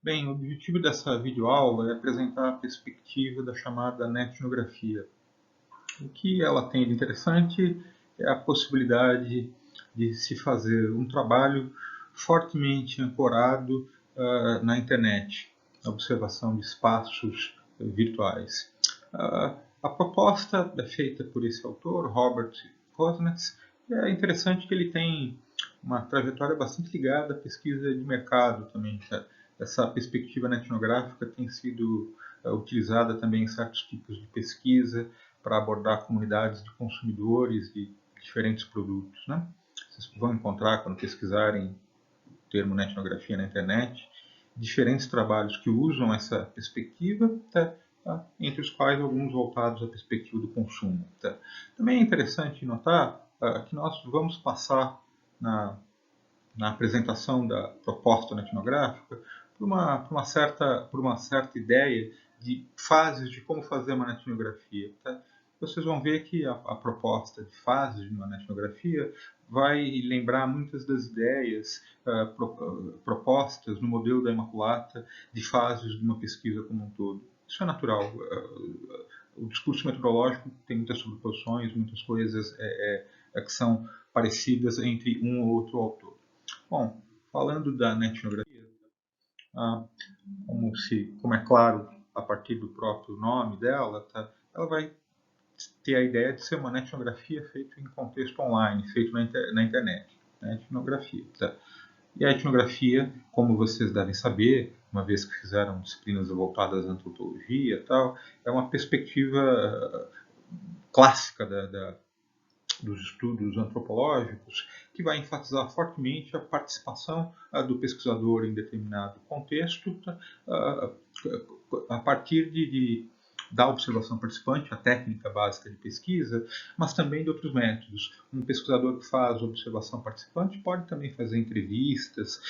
Bem, o objetivo dessa videoaula é apresentar a perspectiva da chamada netnografia. O que ela tem de interessante é a possibilidade de se fazer um trabalho fortemente ancorado na internet, na observação de espaços virtuais. A proposta é feita por esse autor, Robert Kosmetz, e é interessante que ele tem uma trajetória bastante ligada à pesquisa de mercado também. Essa perspectiva etnográfica tem sido utilizada também em certos tipos de pesquisa para abordar comunidades de consumidores de diferentes produtos. Né? Vocês vão encontrar, quando pesquisarem o termo etnografia na internet, diferentes trabalhos que usam essa perspectiva, entre os quais alguns voltados à perspectiva do consumo. Também é interessante notar que nós vamos passar na apresentação da proposta etnográfica por uma certa ideia de fases de como fazer uma etnografia. Vocês vão ver que a proposta de fases de uma etnografia vai lembrar muitas das ideias propostas no modelo da Imaculata de fases de uma pesquisa como um todo. Isso é natural. O discurso metodológico tem muitas sobreposições, muitas coisas que são parecidas entre um ou outro autor. Bom, falando da etnografia, como é claro a partir do próprio nome dela, ela vai ter a ideia de ser uma etnografia feita em contexto online, feita na internet. Etnografia. E a etnografia, como vocês devem saber, uma vez que fizeram disciplinas voltadas à antropologia e tal, é uma perspectiva clássica dos estudos antropológicos, que vai enfatizar fortemente a participação do pesquisador em determinado contexto, a partir da observação participante, a técnica básica de pesquisa, mas também de outros métodos. Um pesquisador que faz observação participante pode também fazer entrevistas,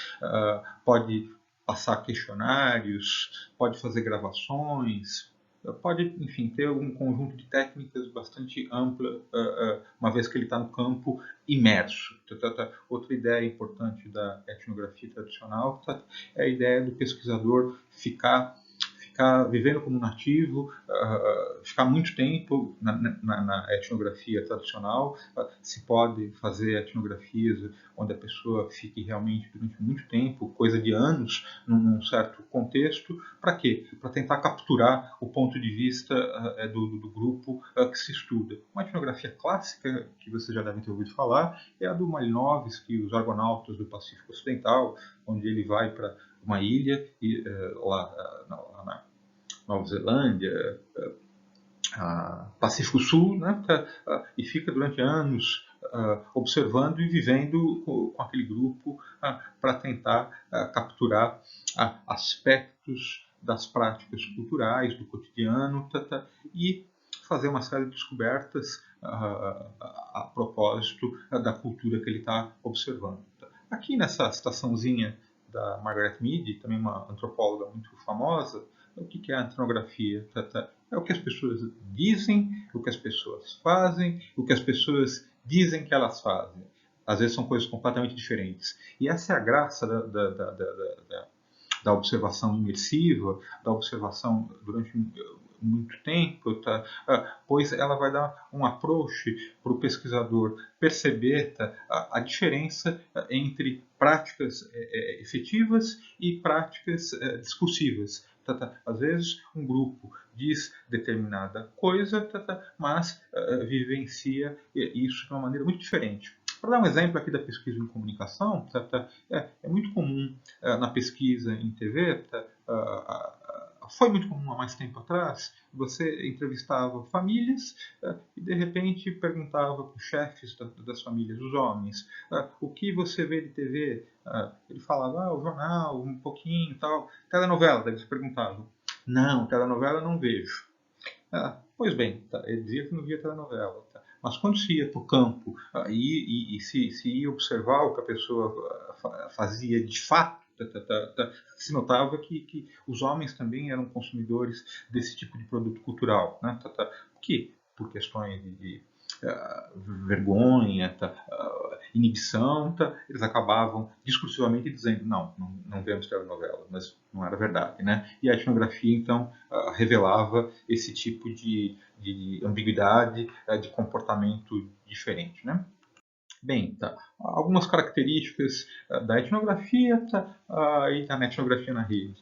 pode passar questionários, pode fazer gravações, pode, enfim, ter um conjunto de técnicas bastante ampla, uma vez que ele está no campo imerso. Outra ideia importante da etnografia tradicional é a ideia do pesquisador ficar vivendo como nativo, ficar muito tempo na etnografia tradicional. Se pode fazer etnografias onde a pessoa fique realmente durante muito tempo, coisa de anos, num certo contexto. Para quê? Para tentar capturar o ponto de vista do grupo que se estuda. Uma etnografia clássica, que vocês já devem ter ouvido falar, é a do Malinowski, os Argonautas do Pacífico Ocidental, onde ele vai para uma ilha lá na Nova Zelândia, Pacífico Sul, né, e fica durante anos observando e vivendo com aquele grupo para tentar capturar aspectos das práticas culturais, do cotidiano, e fazer uma série de descobertas a propósito da cultura que ele está observando. Aqui nessa citaçãozinha da Margaret Mead, também uma antropóloga muito famosa, o que é a etnografia? É o que as pessoas dizem, o que as pessoas fazem, o que as pessoas dizem que elas fazem. Às vezes são coisas completamente diferentes. E essa é a graça da observação imersiva, da observação durante muito tempo, pois ela vai dar um approach para o pesquisador perceber a diferença entre práticas efetivas e práticas discursivas. Às vezes um grupo diz determinada coisa, mas vivencia isso de uma maneira muito diferente. Para dar um exemplo aqui da pesquisa em comunicação, é muito comum na pesquisa em TV, foi muito comum há mais tempo atrás, você entrevistava famílias e de repente perguntava para os chefes das famílias, os homens, o que você vê de TV? Ele falava, o jornal, um pouquinho e tal. Telenovela, daí você perguntava. Não, telenovela não vejo. Pois bem, ele dizia que não via telenovela. Mas quando se ia para o campo e se ia observar o que a pessoa fazia de fato, se notava que os homens também eram consumidores desse tipo de produto cultural. Né? Por quê? Por questões de vergonha, inibição, eles acabavam discursivamente dizendo não vemos telenovela, mas não era verdade, né? E a etnografia então revelava esse tipo de ambiguidade, de comportamento diferente, né? Bem, algumas características da etnografia e da etnografia na rede.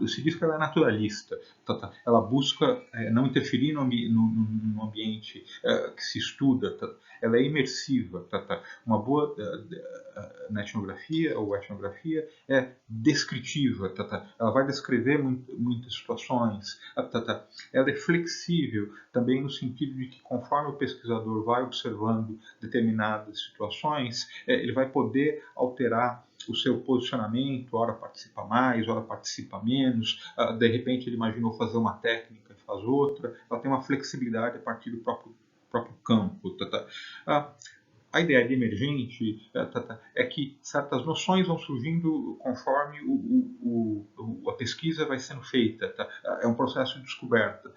Se diz que ela é naturalista, ela busca não interferir no ambiente que se estuda, ela é imersiva. Uma boa etnografia ou etnografia é descritiva, ela vai descrever muitas situações, ela é flexível também no sentido de que conforme o pesquisador vai observando determinadas situações, ele vai poder alterar o seu posicionamento, ora participa mais, ora participa menos, de repente ele imaginou fazer uma técnica e faz outra, ela tem uma flexibilidade a partir do próprio campo. A ideia de emergente é que certas noções vão surgindo conforme a pesquisa vai sendo feita. É um processo de descoberta.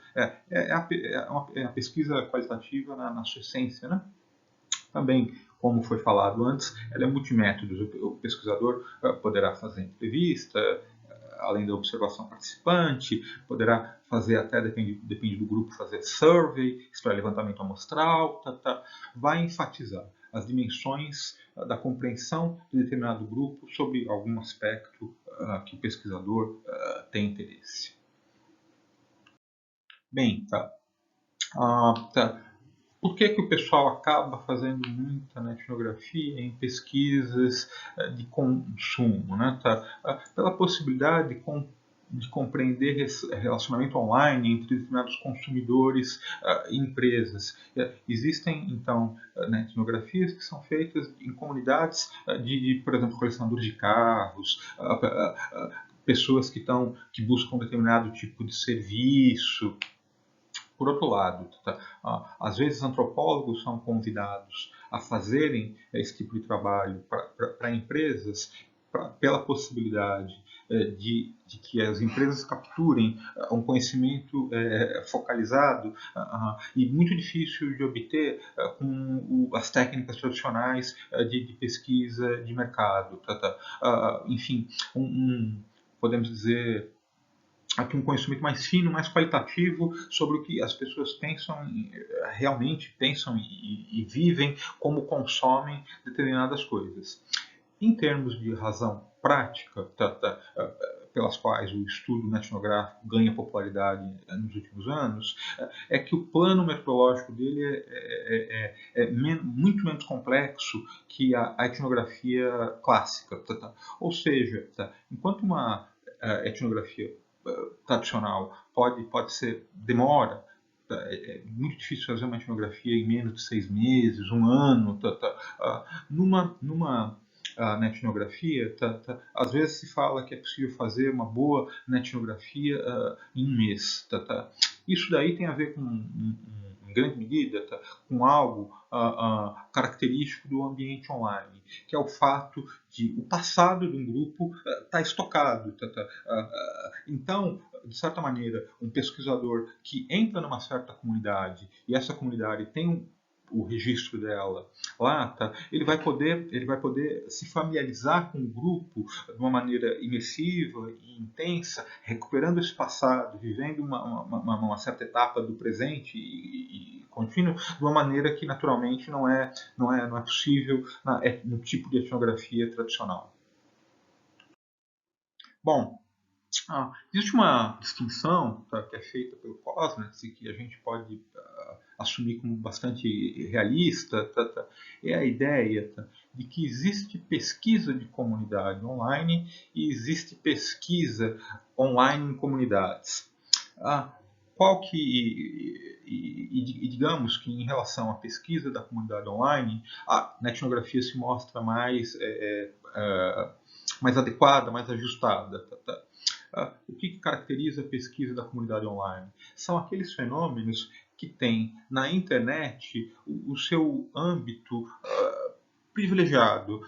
É uma pesquisa qualitativa na sua essência, né? Também, como foi falado antes, ela é multimétodos. O pesquisador poderá fazer entrevista, além da observação participante, poderá fazer até, depende do grupo, fazer survey, isto é, levantamento amostral, vai enfatizar as dimensões da compreensão de determinado grupo sobre algum aspecto que o pesquisador tem interesse. Bem, por que o pessoal acaba fazendo muita etnografia em pesquisas de consumo? Né? Pela possibilidade de compreender relacionamento online entre determinados consumidores e empresas. Existem, então, etnografias que são feitas em comunidades por exemplo, colecionadores de carros, pessoas que buscam determinado tipo de serviço. Por outro lado, às vezes antropólogos são convidados a fazerem esse tipo de trabalho para empresas pela possibilidade de que as empresas capturem um conhecimento focalizado e muito difícil de obter com as técnicas tradicionais de pesquisa de mercado. Enfim, podemos dizer aqui um conhecimento mais fino, mais qualitativo sobre o que as pessoas realmente pensam e vivem, como consomem determinadas coisas. Em termos de razão prática, pelas quais o estudo etnográfico ganha popularidade nos últimos anos, é que o plano metodológico dele é muito menos complexo que a etnografia clássica. Ou seja, enquanto uma etnografia tradicional demora, é muito difícil fazer uma etnografia em menos de 6 meses, um ano. Numa etnografia, às vezes se fala que é possível fazer uma boa etnografia em um mês. Isso daí tem a ver em grande medida, com algo característico do ambiente online, que é o fato de o passado de um grupo estar estocado. Então, de certa maneira, um pesquisador que entra numa certa comunidade e essa comunidade tem o registro dela lá, ele vai poder se familiarizar com o grupo de uma maneira imersiva e intensa, recuperando esse passado, vivendo uma certa etapa do presente e contínuo, de uma maneira que naturalmente não é possível no tipo de etnografia tradicional. Bom, existe uma distinção que é feita pelo Cosnetz e que a gente pode assumir como bastante realista, é a ideia de que existe pesquisa de comunidade online e existe pesquisa online em comunidades. Digamos que em relação à pesquisa da comunidade online, a etnografia se mostra mais adequada, mais ajustada. O que caracteriza a pesquisa da comunidade online? São aqueles fenômenos que têm na internet o seu âmbito privilegiado.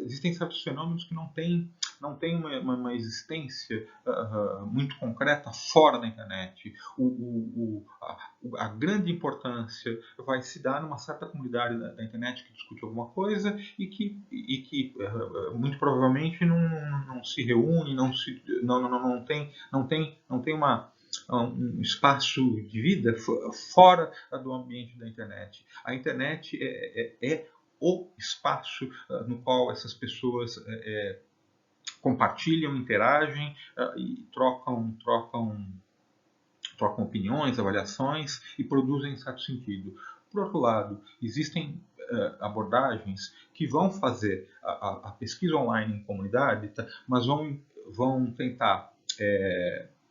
Existem certos fenômenos que não têm não tem uma existência muito concreta fora da internet. A grande importância vai se dar numa certa comunidade da internet que discute alguma coisa e que muito provavelmente não se reúne, não tem um espaço de vida fora do ambiente da internet. A internet é o espaço no qual essas pessoas compartilham, interagem e trocam opiniões, avaliações e produzem em certo sentido. Por outro lado, existem abordagens que vão fazer a pesquisa online em comunidade, mas vão tentar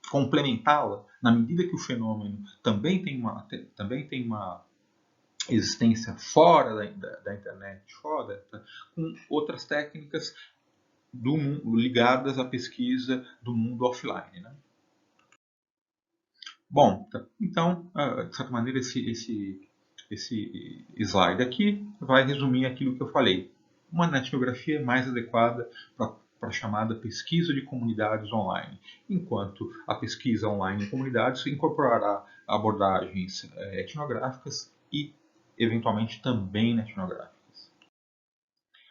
complementá-la na medida que o fenômeno também tem uma existência fora da internet, com outras técnicas ligadas à pesquisa do mundo offline, né? Bom, então, de certa maneira, esse slide aqui vai resumir aquilo que eu falei. Uma etnografia é mais adequada para a chamada pesquisa de comunidades online, enquanto a pesquisa online em comunidades incorporará abordagens etnográficas e, eventualmente, também etnográficas.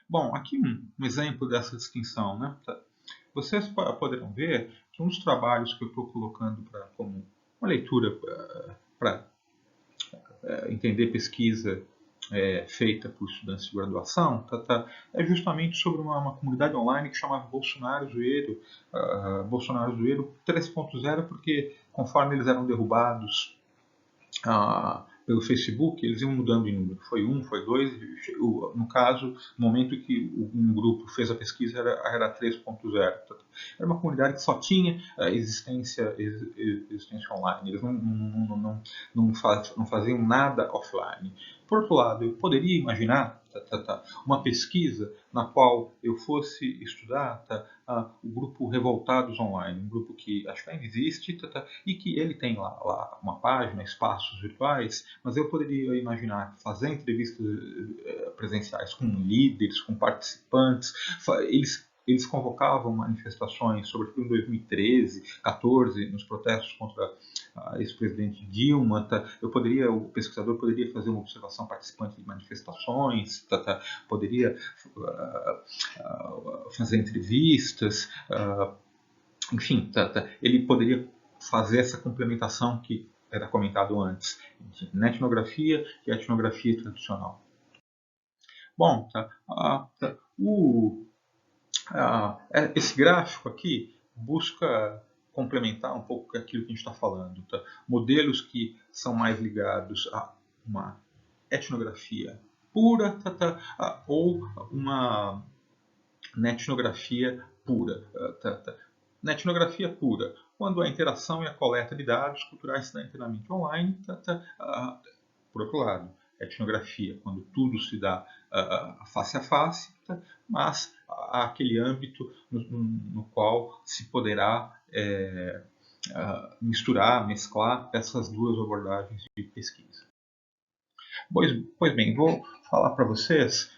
Bom, aqui um exemplo dessa distinção, né? Vocês poderão ver que um dos trabalhos que eu estou colocando como uma leitura para entender pesquisa feita por estudantes de graduação, é justamente sobre uma comunidade online que chamava Bolsonaro Zoeiro, Bolsonaro Zoeiro 3.0, porque conforme eles eram derrubados pelo Facebook, eles iam mudando de número. Foi 1, foi 2, no caso, no momento que um grupo fez a pesquisa, era 3.0. Era uma comunidade que só tinha existência online. Eles não faziam nada offline. Por outro lado, eu poderia imaginar uma pesquisa na qual eu fosse estudar o grupo Revoltados Online, um grupo que acho que ainda existe e que ele tem lá uma página, espaços virtuais, mas eu poderia imaginar fazer entrevistas presenciais com líderes, com participantes. Eles convocavam manifestações, sobretudo em 2013, 2014, nos protestos contra a ex-presidente Dilma. O pesquisador poderia fazer uma observação participante de manifestações, poderia fazer entrevistas, enfim, ele poderia fazer essa complementação que era comentado antes, na etnografia e a etnografia tradicional. Bom, esse gráfico aqui busca complementar um pouco aquilo que a gente está falando. Modelos que são mais ligados a uma etnografia pura ou uma etnografia pura. Na etnografia pura, quando a interação e a coleta de dados culturais se dá inteiramente online, por outro lado, etnografia, quando tudo se dá face a face, mas há aquele âmbito no qual se poderá mesclar essas duas abordagens de pesquisa. Pois bem, vou falar para vocês,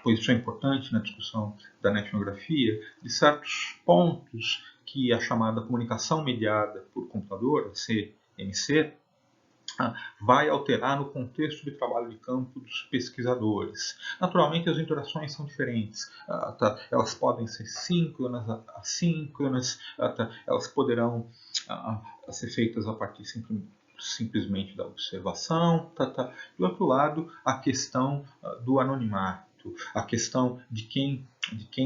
pois isso é importante na discussão da etnografia, de certos pontos que a chamada comunicação mediada por computador, a CMC, vai alterar no contexto de trabalho de campo dos pesquisadores. Naturalmente, as interações são diferentes. Elas podem ser síncronas, assíncronas, elas poderão ser feitas a partir simplesmente da observação. Do outro lado, a questão do anonimato, a questão de quem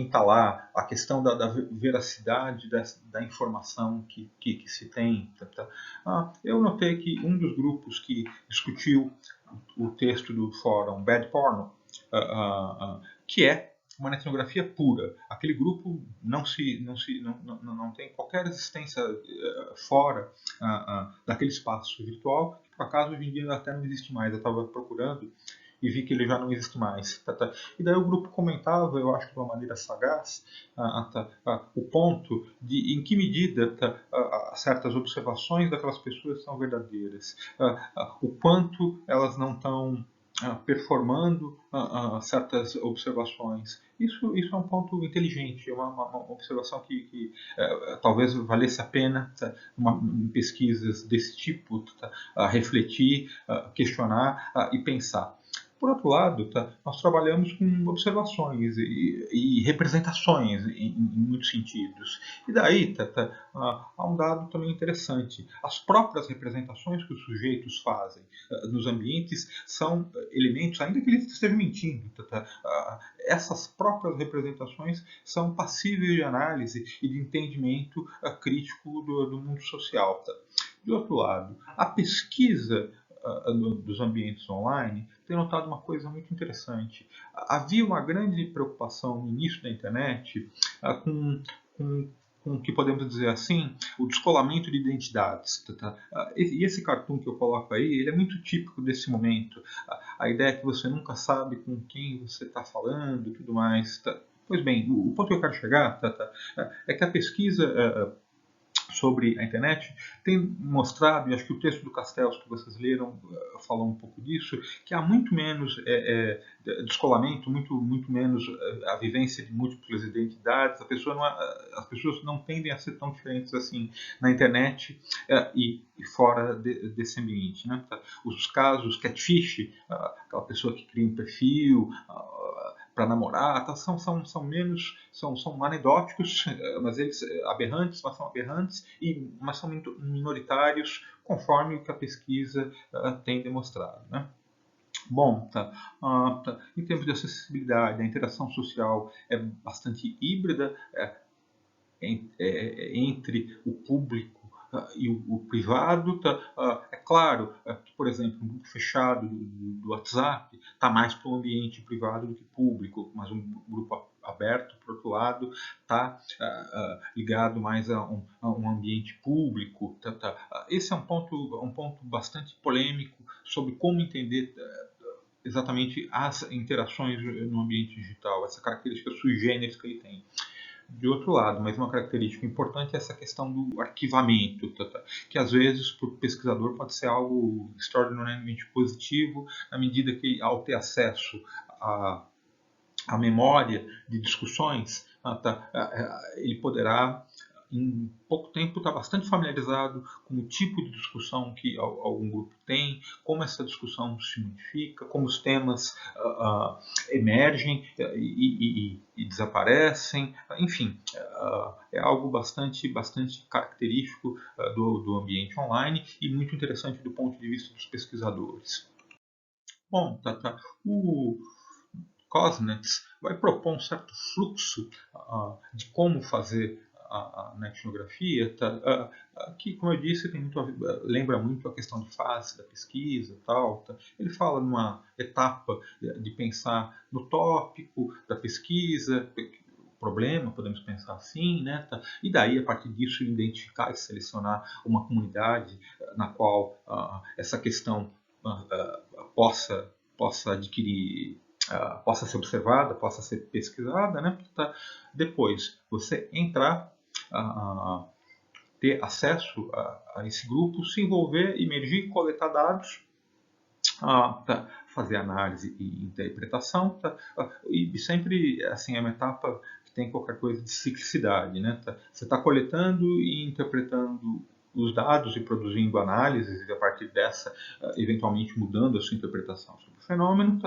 está lá, a questão da veracidade da informação que se tem. Eu notei que um dos grupos que discutiu o texto do fórum Bad Porno, que é uma etnografia pura. Aquele grupo não tem qualquer existência fora daquele espaço virtual, que por acaso hoje em dia até não existe mais. Eu estava procurando e vi que ele já não existe mais. E daí o grupo comentava, eu acho que de uma maneira sagaz, o ponto de em que medida certas observações daquelas pessoas são verdadeiras, o quanto elas não estão performando certas observações Isso é um ponto inteligente, é uma observação que talvez valesse a pena em pesquisas desse tipo, refletir, questionar e pensar. Por outro lado, nós trabalhamos com observações e representações em muitos sentidos. E daí há um dado também interessante. As próprias representações que os sujeitos fazem nos ambientes são elementos, ainda que eles estejam mentindo, essas próprias representações são passíveis de análise e de entendimento crítico do mundo social. De outro lado, a pesquisa dos ambientes online, tem notado uma coisa muito interessante. Havia uma grande preocupação no início da internet com o que podemos dizer assim, o descolamento de identidades. E esse cartoon que eu coloco aí, ele é muito típico desse momento. A ideia é que você nunca sabe com quem você está falando e tudo mais. Pois bem, o ponto que eu quero chegar é que a pesquisa sobre a internet tem mostrado, e acho que o texto do Castells que vocês leram falou um pouco disso, que há muito menos descolamento, muito menos a vivência de múltiplas identidades. As pessoas não tendem a ser tão diferentes assim na internet e fora desse ambiente. Né? Os casos catfish, aquela pessoa que cria um perfil para namorar, são menos, são anedóticos, mas eles aberrantes, mas são aberrantes, mas são minoritários, conforme o que a pesquisa tem demonstrado. Né? Bom, em termos de acessibilidade, a interação social é bastante híbrida entre o público e o privado. É claro que, por exemplo, um grupo fechado do WhatsApp está mais para o ambiente privado do que público, mas um grupo aberto, por outro lado, está ligado mais a um ambiente público. Esse é um ponto bastante polêmico sobre como entender exatamente as interações no ambiente digital, essa característica sui generis que ele tem. De outro lado, mas uma característica importante é essa questão do arquivamento, que às vezes para o pesquisador pode ser algo extraordinariamente positivo, na medida que, ao ter acesso à memória de discussões, ele poderá em pouco tempo está bastante familiarizado com o tipo de discussão que algum grupo tem, como essa discussão se modifica, como os temas emergem e desaparecem, enfim, é algo bastante característico do ambiente online e muito interessante do ponto de vista dos pesquisadores. Bom, o Cosnets vai propor um certo fluxo de como fazer na etnografia, que, como eu disse, lembra muito a questão de fase da pesquisa e tal. Ele fala numa etapa de pensar no tópico da pesquisa, problema, podemos pensar assim, né? E daí, a partir disso, identificar e selecionar uma comunidade na qual essa questão possa adquirir, possa ser observada, possa ser pesquisada, né? Depois, você entrar, ter acesso a esse grupo, se envolver, emergir, coletar dados, fazer análise e interpretação, e sempre assim é uma etapa que tem qualquer coisa de ciclicidade, né? Você está coletando e interpretando os dados e produzindo análises e a partir dessa eventualmente mudando a sua interpretação sobre o fenômeno,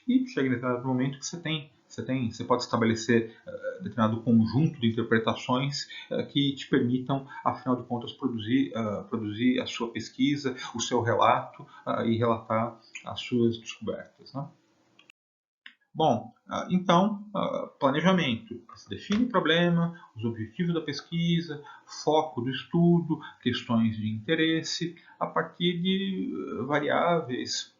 e chega em determinado momento que você pode estabelecer determinado conjunto de interpretações que te permitam, afinal de contas, produzir a sua pesquisa, o seu relato e relatar as suas descobertas. Né? Bom, então, planejamento. Se define o problema, os objetivos da pesquisa, foco do estudo, questões de interesse, a partir de variáveis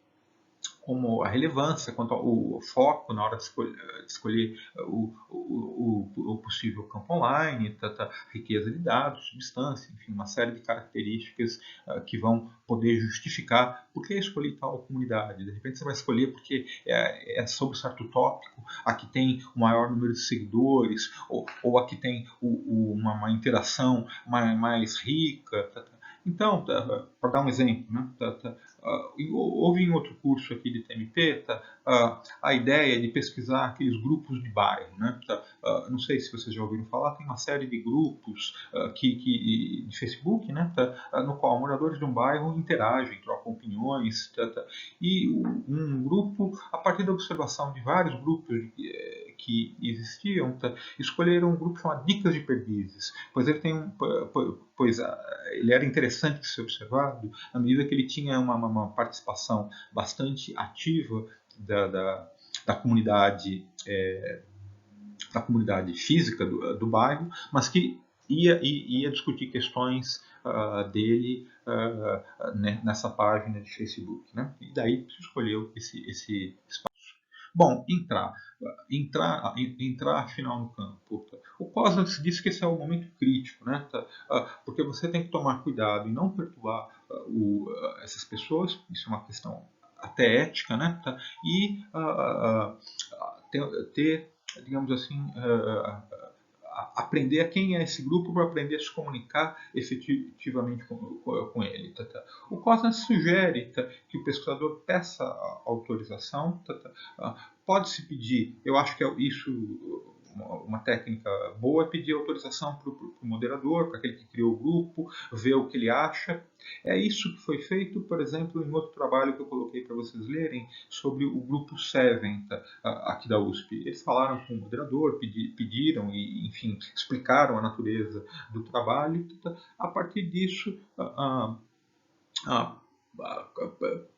como a relevância, quanto ao foco na hora de escolher o possível campo online, riqueza de dados, substância, enfim, uma série de características que vão poder justificar por que escolher tal comunidade. De repente você vai escolher porque é sobre certo tópico, aqui tem o maior número de seguidores, ou aqui tem uma interação mais rica. Então, para dar um exemplo, né, houve em outro curso aqui de TMT a ideia de pesquisar aqueles grupos de bairro, né? Não sei se vocês já ouviram falar, tem uma série de grupos de Facebook, né? No qual moradores de um bairro interagem, trocam opiniões, e um grupo, a partir da observação de vários grupos que existiam, escolheram um grupo chamado Dicas de Perdizes, pois ele tem ele era interessante de ser observado na medida que ele tinha uma participação bastante ativa da comunidade da comunidade física do bairro, mas que ia discutir questões dele nessa página de Facebook, né? E daí se escolheu esse espaço. Bom, entrar afinal no campo. O Cosmas disse que esse é o momento crítico, né? Porque você tem que tomar cuidado e não perturbar essas pessoas, isso é uma questão até ética, né? E ter, digamos assim, aprender a quem é esse grupo para aprender a se comunicar efetivamente com ele. O Cosnas sugere que o pesquisador peça a autorização, pode-se pedir, eu acho que é isso uma técnica boa, é pedir autorização para o moderador, para aquele que criou o grupo, ver o que ele acha. É isso que foi feito, por exemplo, em outro trabalho que eu coloquei para vocês lerem, sobre o grupo Seven, aqui da USP. Eles falaram com o moderador, pediram e, enfim, explicaram a natureza do trabalho. A partir disso,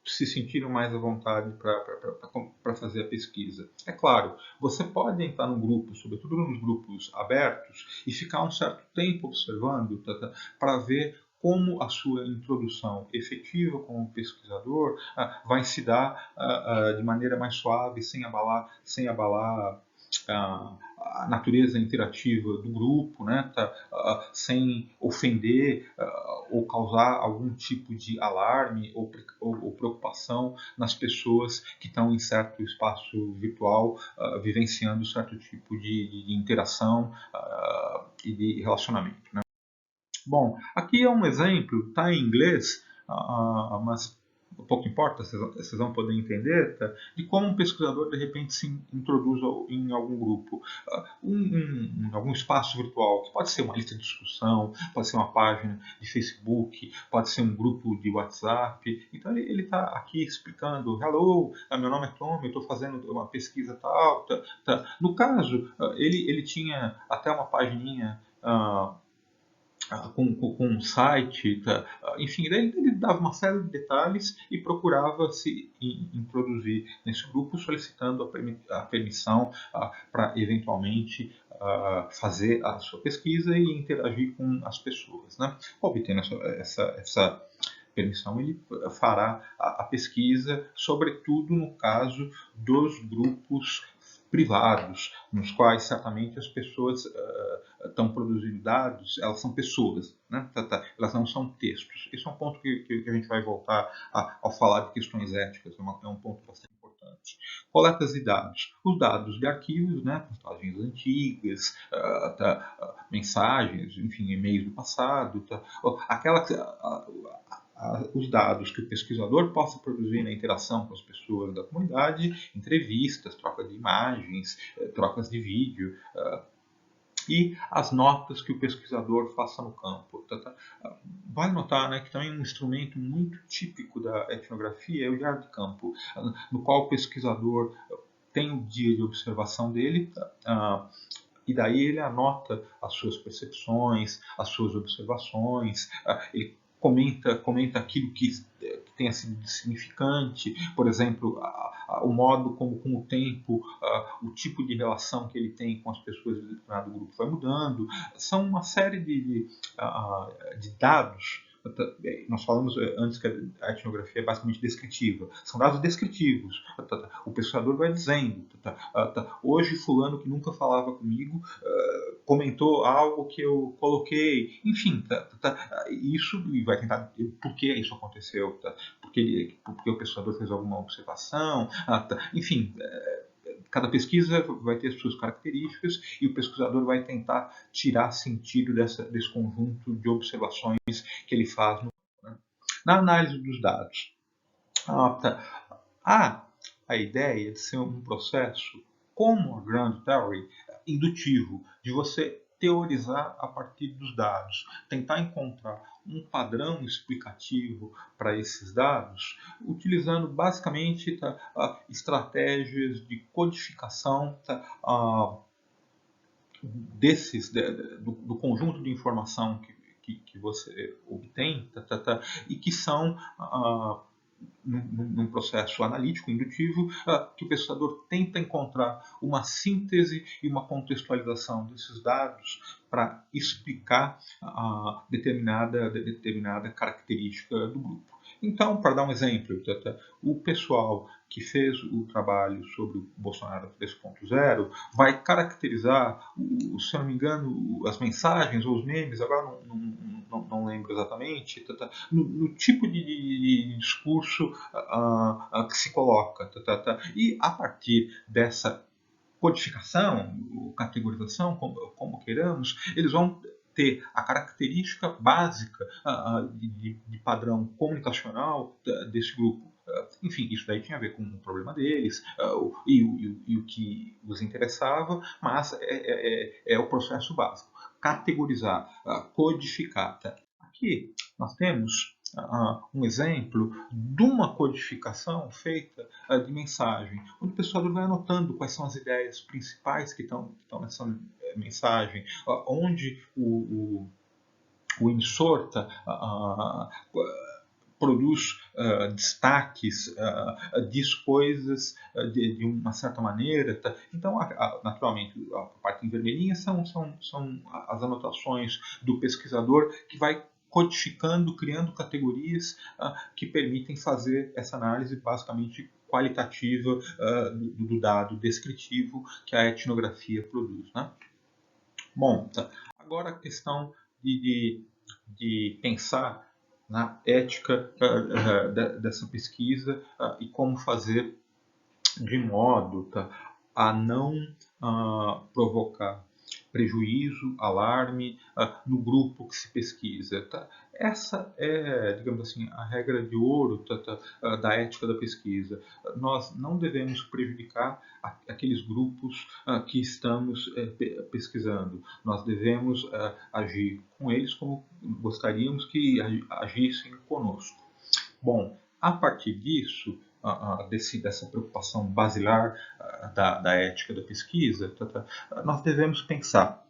se sentiram mais à vontade para fazer a pesquisa. É claro, você pode entrar num grupo, sobretudo nos grupos abertos, e ficar um certo tempo observando para ver como a sua introdução efetiva como pesquisador vai se dar de maneira mais suave, sem abalar a natureza interativa do grupo, né, sem ofender ou causar algum tipo de alarme ou preocupação nas pessoas que estão em certo espaço virtual vivenciando certo tipo de interação e de relacionamento, né? Bom, aqui é um exemplo, está em inglês, mas pouco importa, vocês vão poder entender, de como um pesquisador de repente se introduz em algum grupo, algum espaço virtual, que pode ser uma lista de discussão, pode ser uma página de Facebook, pode ser um grupo de WhatsApp. Então ele está aqui explicando: hello, meu nome é Tom, eu estou fazendo uma pesquisa tal. No caso, ele tinha até uma pagininha com um site, enfim, ele dava uma série de detalhes e procurava se introduzir nesse grupo, solicitando a permissão para eventualmente fazer a sua pesquisa e interagir com as pessoas, né? Obtendo essa permissão, ele fará a pesquisa, sobretudo no caso dos grupos privados, nos quais certamente as pessoas estão produzindo dados, elas são pessoas, né? Elas não são textos. Esse é um ponto que a gente vai voltar ao falar de questões éticas, é um ponto bastante importante. Coletas de dados. Os dados de arquivos, né? Postagens antigas, mensagens, enfim, e-mails do passado, os dados que o pesquisador possa produzir na interação com as pessoas da comunidade, entrevistas, troca de imagens, trocas de vídeo, e as notas que o pesquisador faça no campo. Vai notar, né, que também um instrumento muito típico da etnografia é o diário de campo, no qual o pesquisador tem o dia de observação dele, e daí ele anota as suas percepções, as suas observações, ele comenta aquilo que tenha sido significante, por exemplo, o modo como com o tempo, o tipo de relação que ele tem com as pessoas de determinado grupo vai mudando. São uma série de dados. Nós falamos antes que a etnografia é basicamente descritiva. São dados descritivos. O pesquisador vai dizendo: hoje fulano que nunca falava comigo comentou algo que eu coloquei. Enfim, isso, e vai tentar por que isso aconteceu, porque o pesquisador fez alguma observação. Enfim, cada pesquisa vai ter suas características e o pesquisador vai tentar tirar sentido desse conjunto de observações que ele faz. Na análise dos dados, Tá. A ideia de ser um processo, como a Grand Theory, indutivo, de você teorizar a partir dos dados, tentar encontrar um padrão explicativo para esses dados, utilizando basicamente estratégias de codificação do conjunto de informação que você obtém e que são num processo analítico, indutivo, que o pesquisador tenta encontrar uma síntese e uma contextualização desses dados para explicar determinada característica do grupo. Então, para dar um exemplo, o pessoal que fez o trabalho sobre o Bolsonaro 3.0 vai caracterizar, se eu não me engano, as mensagens ou os memes, agora não lembro exatamente, no tipo de discurso que se coloca. E a partir dessa codificação, ou categorização, como queiramos, eles vão ter a característica básica de padrão comunicacional desse grupo. Enfim, isso daí tinha a ver com o problema deles e o que os interessava, mas é o processo básico. Categorizar, codificar. Aqui nós temos um exemplo de uma codificação feita de mensagem, onde o pessoal vai anotando quais são as ideias principais que estão nessa mensagem, onde o emissor produz destaques, diz coisas de uma certa maneira. Então, naturalmente, a parte em vermelhinha são as anotações do pesquisador que vai codificando, criando categorias que permitem fazer essa análise basicamente qualitativa do dado descritivo que a etnografia produz. Né? Bom, agora a questão de pensar na ética dessa pesquisa e como fazer de modo a não provocar prejuízo, alarme no grupo que se pesquisa. Essa é, digamos assim, a regra de ouro da ética da pesquisa. Nós não devemos prejudicar aqueles grupos que estamos pesquisando. Nós devemos agir com eles como gostaríamos que agissem conosco. Bom, a partir disso, dessa preocupação basilar da ética da pesquisa, nós devemos pensar: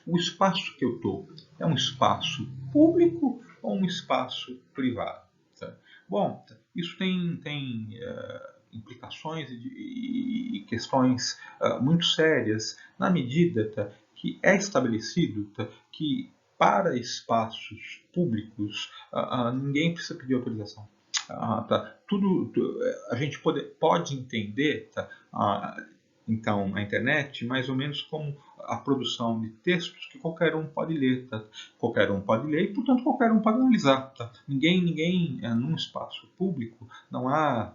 o espaço que eu estou é um espaço público ou um espaço privado? Bom, isso tem implicações e questões muito sérias, na medida que é estabelecido que para espaços públicos ninguém precisa pedir autorização. A gente pode entender então a internet mais ou menos como a produção de textos que qualquer um pode ler. Qualquer um pode ler e, portanto, qualquer um pode analisar. Ninguém num espaço público, não há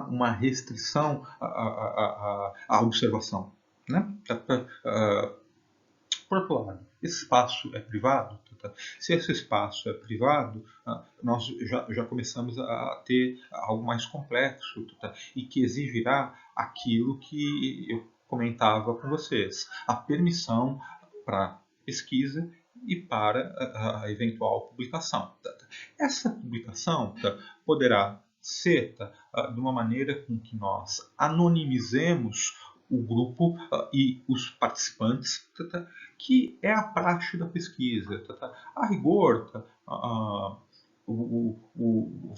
uma restrição à observação. Né? Por outro lado, esse espaço é privado? Se esse espaço é privado, nós já começamos a ter algo mais complexo e que exigirá aquilo que eu comentava com vocês, a permissão para pesquisa e para a eventual publicação. Essa publicação poderá ser de uma maneira com que nós anonimizemos o grupo e os participantes, que é a praxe da pesquisa. A rigor,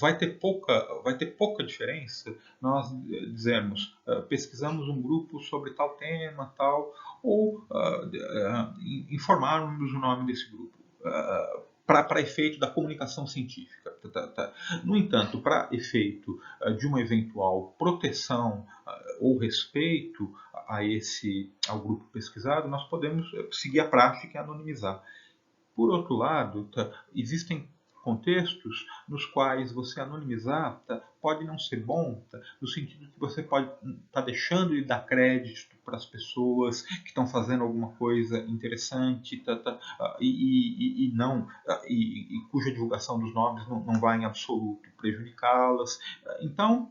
vai ter pouca diferença nós dizermos pesquisamos um grupo sobre tal tema, tal, ou informarmos o nome desse grupo. Para efeito da comunicação científica. No entanto, para efeito de uma eventual proteção ou respeito ao grupo pesquisado, nós podemos seguir a prática e anonimizar. Por outro lado, existem contextos nos quais você anonimizar pode não ser bom, no sentido que você pode estar deixando de dar crédito para as pessoas que estão fazendo alguma coisa interessante e cuja divulgação dos nomes não vai em absoluto prejudicá-las. Então,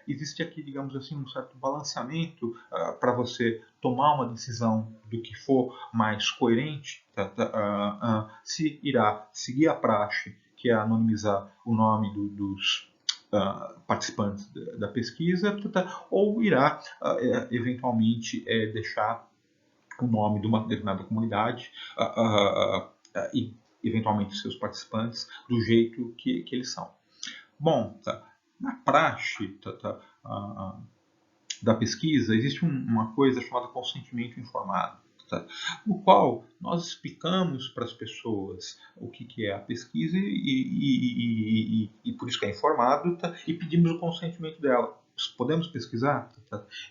existe aqui, digamos assim, um certo balanceamento para você tomar uma decisão do que for mais coerente, se irá seguir a praxe, que é anonimizar o nome dos participantes da pesquisa, ou irá eventualmente deixar o nome de uma determinada comunidade e eventualmente seus participantes do jeito que eles são. Bom, na praxe da pesquisa existe uma coisa chamada consentimento informado, no qual nós explicamos para as pessoas o que é a pesquisa e por isso que é informado, e pedimos o consentimento dela. Podemos pesquisar?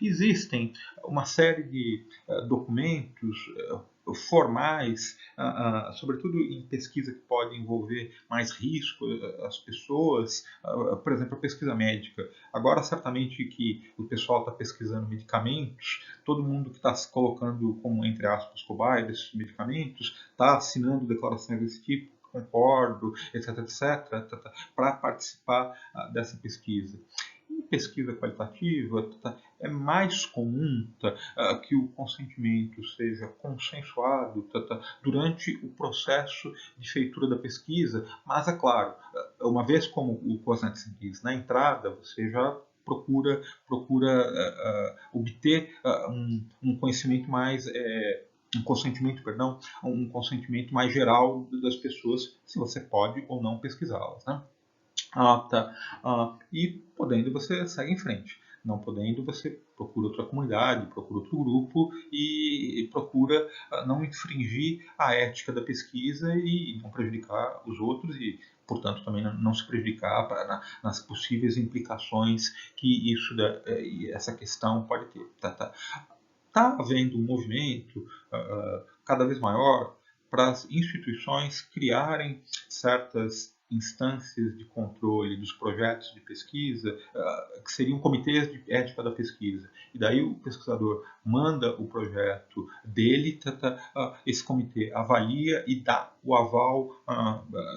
Existem uma série de documentos formais, sobretudo em pesquisa que pode envolver mais risco às pessoas, por exemplo, a pesquisa médica. Agora, certamente que o pessoal está pesquisando medicamentos, todo mundo que está se colocando como, entre aspas, cobaia desses medicamentos, está assinando declarações desse tipo, concordo, etc., para participar dessa pesquisa. Em pesquisa qualitativa, é mais comum que o consentimento seja consensuado durante o processo de feitura da pesquisa, mas, é claro, uma vez como o Kuznets diz, na entrada você já procura obter um conhecimento mais... um consentimento mais geral das pessoas, se você pode ou não pesquisá-las, né? E podendo, você segue em frente. Não podendo, você procura outra comunidade, procura outro grupo e procura não infringir a ética da pesquisa e não prejudicar os outros e, portanto, também não se prejudicar nas possíveis implicações que essa questão pode ter. Tá havendo um movimento cada vez maior para as instituições criarem certas instâncias de controle dos projetos de pesquisa, que seriam comitês de ética da pesquisa. E daí o pesquisador manda o projeto dele, esse comitê avalia e dá o aval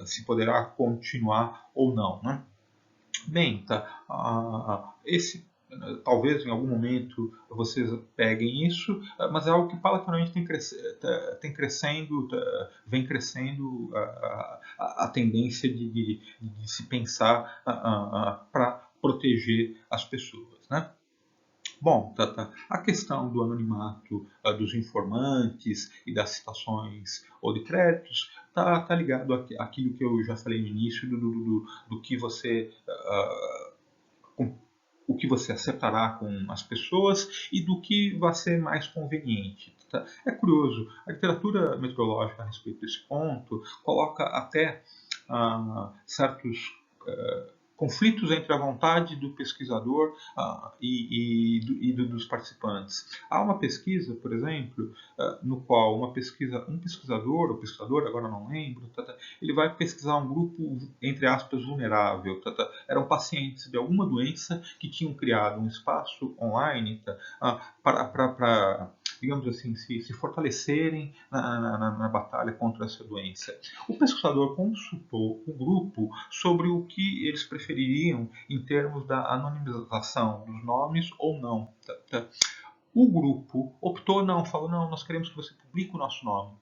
se poderá continuar ou não, né? Bem, talvez em algum momento vocês peguem isso, mas é algo que paulatinamente vem crescendo a tendência de se pensar para proteger as pessoas, né? Bom, a questão do anonimato dos informantes e das citações ou de créditos está ligado àquilo que eu já falei no início do que você o que você acertará com as pessoas e do que vai ser mais conveniente. É curioso, a literatura metodológica a respeito desse ponto coloca até certos conflitos entre a vontade do pesquisador dos participantes. Há uma pesquisa, por exemplo, no qual um pesquisador, ou pesquisadora, agora não lembro, ele vai pesquisar um grupo, entre aspas, vulnerável. Eram pacientes de alguma doença que tinham criado um espaço online para digamos assim, se fortalecerem na batalha contra essa doença. O pesquisador consultou o grupo sobre o que eles prefeririam em termos da anonimização dos nomes ou não. O grupo optou falou, não, nós queremos que você publique o nosso nome.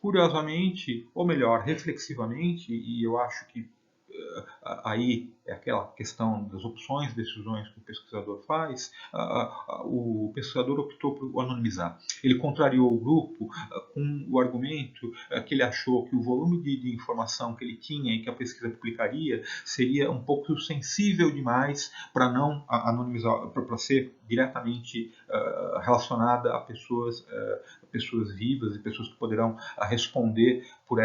Curiosamente, ou melhor, reflexivamente, e eu acho que aí é aquela questão das opções, decisões que o pesquisador faz, o pesquisador optou por anonimizar. Ele contrariou o grupo com o argumento que ele achou que o volume de informação que ele tinha e que a pesquisa publicaria seria um pouco sensível demais para não anonimizar, para ser diretamente relacionada a pessoas vivas e pessoas que poderão responder por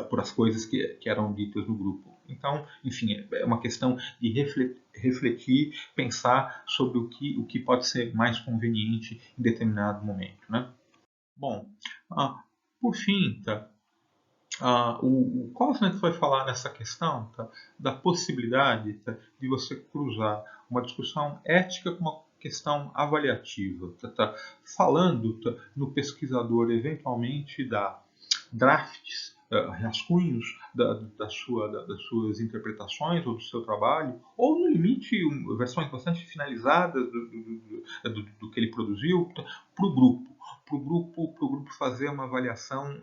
por as coisas que eram ditas no grupo. Então, enfim, é uma questão de refletir, pensar sobre o que pode ser mais conveniente em determinado momento, né? Bom, por fim, O Cosnet vai falar nessa questão, tá, da possibilidade, tá, de você cruzar uma discussão ética com uma questão avaliativa, falando, tá, no pesquisador eventualmente dar drafts, rascunhos das suas interpretações ou do seu trabalho, ou no limite versões bastante finalizadas do que ele produziu para o grupo. Para o grupo fazer uma avaliação,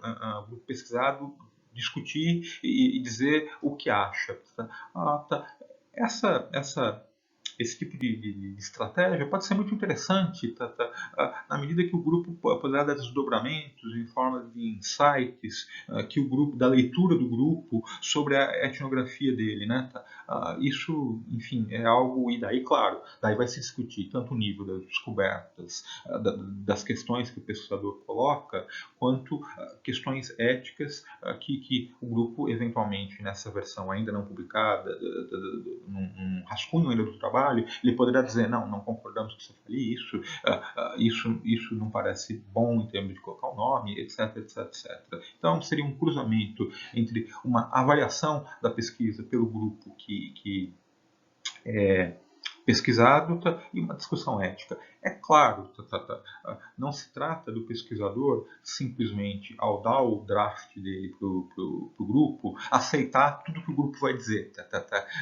grupo pesquisado discutir e dizer o que acha. Tá? Tá. Essa esse tipo de estratégia pode ser muito interessante, na medida que o grupo poderá dar desdobramentos em forma de insights que o grupo, da leitura do grupo sobre a etnografia dele, né? Isso, enfim, é algo, e daí, claro, daí vai se discutir tanto o nível das descobertas, das questões que o pesquisador coloca, quanto questões éticas que o grupo, eventualmente, nessa versão ainda não publicada, num rascunho ainda do trabalho, ele poderá dizer, não concordamos com você fale isso não parece bom em termos de colocar o nome, etc, etc, etc. Então, seria um cruzamento entre uma avaliação da pesquisa pelo grupo que é pesquisado e uma discussão ética. É claro, não se trata do pesquisador simplesmente, ao dar o draft dele para o grupo, aceitar tudo que o grupo vai dizer.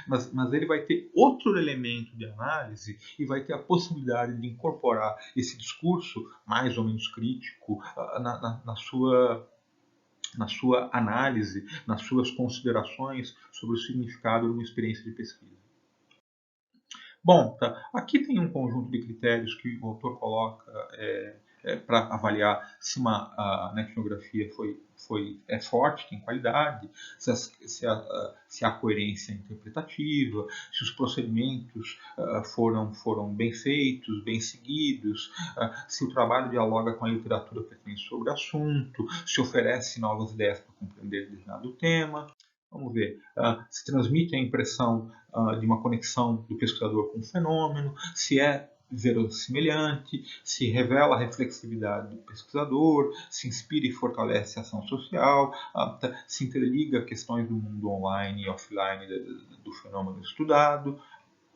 Mas ele vai ter outro elemento de análise e vai ter a possibilidade de incorporar esse discurso mais ou menos crítico na sua análise, nas suas considerações sobre o significado de uma experiência de pesquisa. Bom, tá. Aqui tem um conjunto de critérios que o autor coloca para avaliar se uma etnografia é forte, tem qualidade, se há coerência interpretativa, se os procedimentos foram bem feitos, bem seguidos, se o trabalho dialoga com a literatura pertinente sobre o assunto, se oferece novas ideias para compreender determinado tema. Vamos ver, se transmite a impressão de uma conexão do pesquisador com o fenômeno, se é verossimilhante, se revela a reflexividade do pesquisador, se inspira e fortalece a ação social, se interliga questões do mundo online e offline do fenômeno estudado.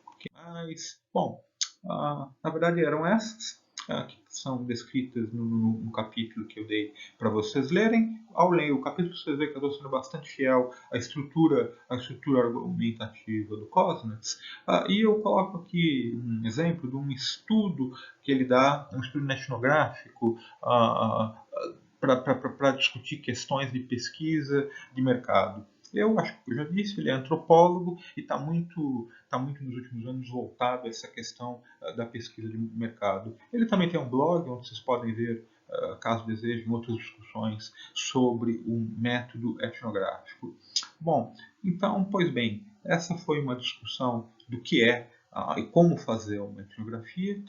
O que mais? Bom, na verdade eram essas que são descritas no capítulo que eu dei para vocês lerem. Ao ler o capítulo, vocês veem que eu estou sendo bastante fiel à estrutura argumentativa do Cosnets. E eu coloco aqui um exemplo de um estudo que ele dá, um estudo etnográfico, para discutir questões de pesquisa de mercado. Eu acho que eu já disse, ele é antropólogo e está muito nos últimos anos voltado a essa questão da pesquisa de mercado. Ele também tem um blog onde vocês podem ver, caso desejem, outras discussões sobre o método etnográfico. Bom, então, pois bem, essa foi uma discussão do que é e como fazer uma etnografia.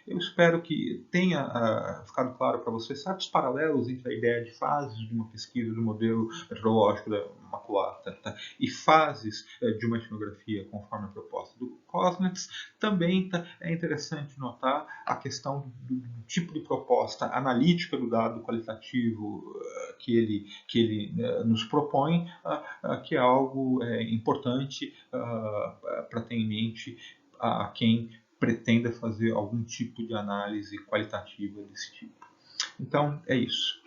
Eu espero que tenha ficado claro para vocês certos paralelos entre a ideia de fases de uma pesquisa do modelo meteorológico da maculata e fases de uma etnografia conforme a proposta do Cosnets. Também é interessante notar a questão do tipo de proposta analítica do dado qualitativo que ele nos propõe, que é algo importante para ter em mente a quem pretenda fazer algum tipo de análise qualitativa desse tipo. Então, é isso.